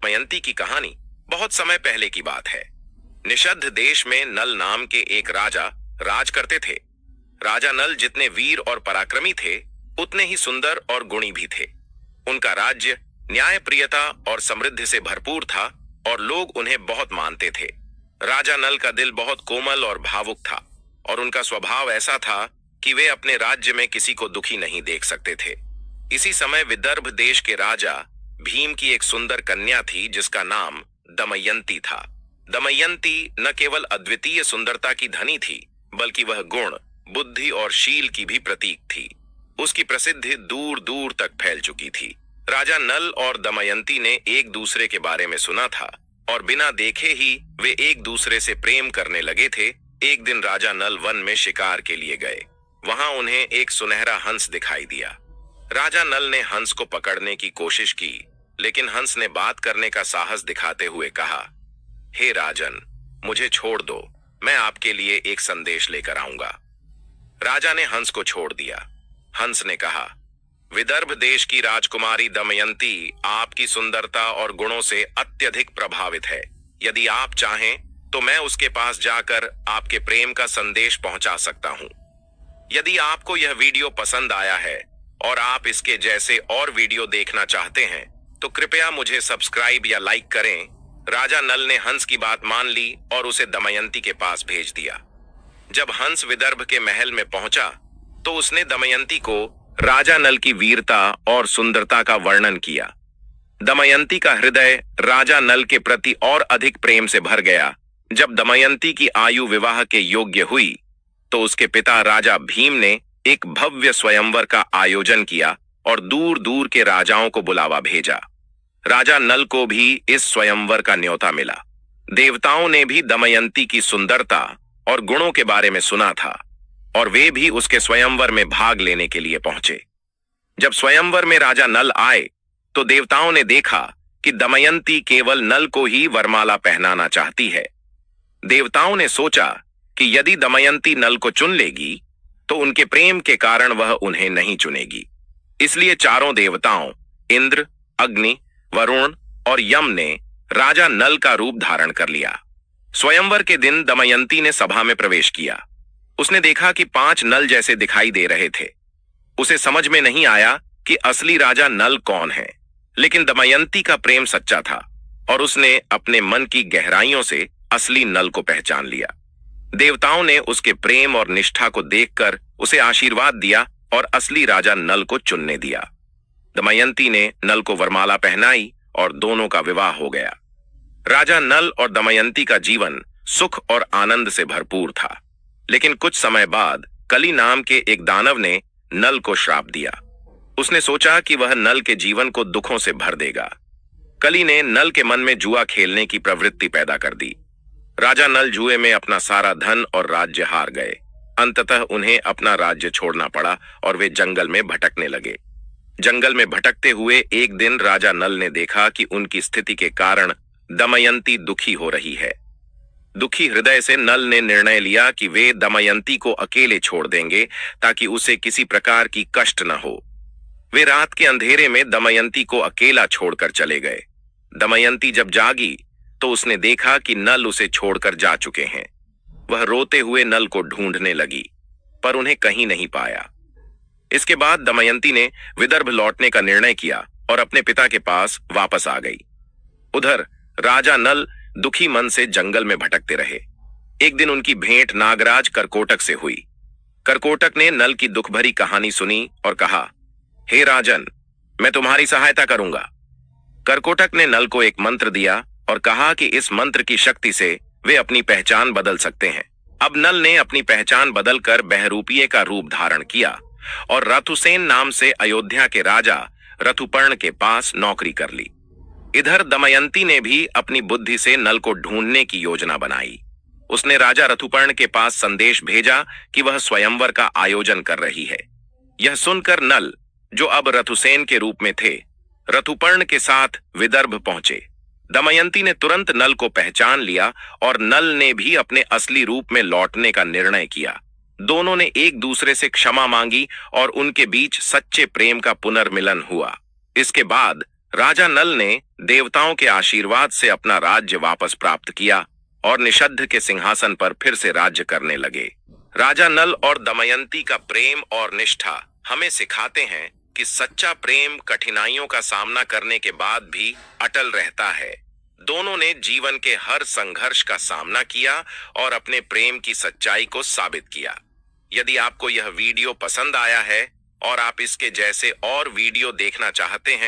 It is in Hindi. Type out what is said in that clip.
दमयंती की कहानी बहुत समय पहले की बात है। निषद्ध देश में नल नाम के एक राजा राज करते थे। राजा नल जितने वीर और पराक्रमी थे, उतने ही सुंदर और गुणी भी थे। उनका राज्य न्यायप्रियता और समृद्धि से भरपूर था और लोग उन्हें बहुत मानते थे। राजा नल का दिल बहुत कोमल और भावुक था और उनका स्वभाव ऐसा था कि वे अपने राज्य में किसी को दुखी नहीं देख सकते थे। इसी समय विदर्भ देश के राजा भीम की एक सुंदर कन्या थी जिसका नाम दमयंती था। दमयंती न केवल अद्वितीय सुंदरता की धनी थी, बल्कि वह गुण, बुद्धि और शील की भी प्रतीक थी। उसकी प्रसिद्धि दूर दूर तक फैल चुकी थी। राजा नल और दमयंती ने एक दूसरे के बारे में सुना था और बिना देखे ही वे एक दूसरे से प्रेम करने लगे थे। एक दिन राजा नल वन में शिकार के लिए गए। वहां उन्हें एक सुनहरा हंस दिखाई दिया। राजा नल ने हंस को पकड़ने की कोशिश की, लेकिन हंस ने बात करने का साहस दिखाते हुए कहा, हे राजन, मुझे छोड़ दो, मैं आपके लिए एक संदेश लेकर आऊंगा। राजा ने हंस को छोड़ दिया। हंस ने कहा, विदर्भ देश की राजकुमारी दमयंती आपकी सुंदरता और गुणों से अत्यधिक प्रभावित है। यदि आप चाहें तो मैं उसके पास जाकर आपके प्रेम का संदेश पहुंचा सकता हूं। यदि आपको यह वीडियो पसंद आया है और आप इसके जैसे और वीडियो देखना चाहते हैं तो कृपया मुझे सब्सक्राइब या लाइक करें। राजा नल ने हंस की बात मान ली और उसे दमयंती के पास भेज दिया। जब हंस विदर्भ के महल में पहुंचा तो उसने दमयंती को राजा नल की वीरता और सुंदरता का वर्णन किया। दमयंती का हृदय राजा नल के प्रति और अधिक प्रेम से भर गया। जब दमयंती की आयु विवाह के योग्य हुई तो उसके पिता राजा भीम ने एक भव्य स्वयंवर का आयोजन किया और दूर दूर के राजाओं को बुलावा भेजा। राजा नल को भी इस स्वयंवर का न्योता मिला। देवताओं ने भी दमयंती की सुंदरता और गुणों के बारे में सुना था और वे भी उसके स्वयंवर में भाग लेने के लिए पहुंचे। जब स्वयंवर में राजा नल आए तो देवताओं ने देखा कि दमयंती केवल नल को ही वरमाला पहनाना चाहती है। देवताओं ने सोचा कि यदि दमयंती नल को चुन लेगी तो उनके प्रेम के कारण वह उन्हें नहीं चुनेगी। इसलिए चारों देवताओं इंद्र, अग्नि, वरुण और यम ने राजा नल का रूप धारण कर लिया। स्वयंवर के दिन दमयंती ने सभा में प्रवेश किया। उसने देखा कि 5 नल जैसे दिखाई दे रहे थे। उसे समझ में नहीं आया कि असली राजा नल कौन है, लेकिन दमयंती का प्रेम सच्चा था और उसने अपने मन की गहराइयों से असली नल को पहचान लिया। देवताओं ने उसके प्रेम और निष्ठा को देखकर उसे आशीर्वाद दिया और असली राजा नल को चुनने दिया। दमयंती ने नल को वरमाला पहनाई और दोनों का विवाह हो गया। राजा नल और दमयंती का जीवन सुख और आनंद से भरपूर था। लेकिन कुछ समय बाद कली नाम के एक दानव ने नल को श्राप दिया। उसने सोचा कि वह नल के जीवन को दुखों से भर देगा। कली ने नल के मन में जुआ खेलने की प्रवृत्ति पैदा कर दी। राजा नल जुए में अपना सारा धन और राज्य हार गए। अंततः उन्हें अपना राज्य छोड़ना पड़ा और वे जंगल में भटकने लगे। जंगल में भटकते हुए एक दिन राजा नल ने देखा कि उनकी स्थिति के कारण दमयंती दुखी हो रही है। दुखी हृदय से नल ने निर्णय लिया कि वे दमयंती को अकेले छोड़ देंगे ताकि उसे किसी प्रकार की कष्ट न हो। वे रात के अंधेरे में दमयंती को अकेला छोड़कर चले गए। दमयंती जब जागी तो उसने देखा कि नल उसे छोड़कर जा चुके हैं। वह रोते हुए नल को ढूंढने लगी, पर उन्हें कहीं नहीं पाया। इसके बाद दमयंती ने विदर्भ लौटने का निर्णय किया और अपने पिता के पास वापस आ गई। उधर राजा नल दुखी मन से जंगल में भटकते रहे। एक दिन उनकी भेंट नागराज करकोटक से हुई। करकोटक ने नल की दुख भरी कहानी सुनी और कहा, हे राजन, मैं तुम्हारी सहायता करूंगा। करकोटक ने नल को एक मंत्र दिया और कहा कि इस मंत्र की शक्ति से वे अपनी पहचान बदल सकते हैं। अब नल ने अपनी पहचान बदलकर बहरूपिये का रूप धारण किया और रथुसेन नाम से अयोध्या के राजा रथुपर्ण के पास नौकरी कर ली। इधर दमयंती ने भी अपनी बुद्धि से नल को ढूंढने की योजना बनाई। उसने राजा रथुपर्ण के पास संदेश भेजा कि वह स्वयंवर का आयोजन कर रही है। यह सुनकर नल, जो अब रथुसेन के रूप में थे, रथुपर्ण के साथ विदर्भ पहुंचे। दमयंती ने तुरंत नल को पहचान लिया और नल ने भी अपने असली रूप में लौटने का निर्णय किया। दोनों ने एक दूसरे से क्षमा मांगी और उनके बीच सच्चे प्रेम का पुनर्मिलन हुआ। इसके बाद राजा नल ने देवताओं के आशीर्वाद से अपना राज्य वापस प्राप्त किया और निषद्ध के सिंहासन पर फिर से राज्य करने लगे। राजा नल और दमयंती का प्रेम और निष्ठा हमें सिखाते हैं कि सच्चा प्रेम कठिनाइयों का सामना करने के बाद भी अटल रहता है। दोनों ने जीवन के हर संघर्ष का सामना किया और अपने प्रेम की सच्चाई को साबित किया। यदि आपको यह वीडियो पसंद आया है और आप इसके जैसे और वीडियो देखना चाहते हैं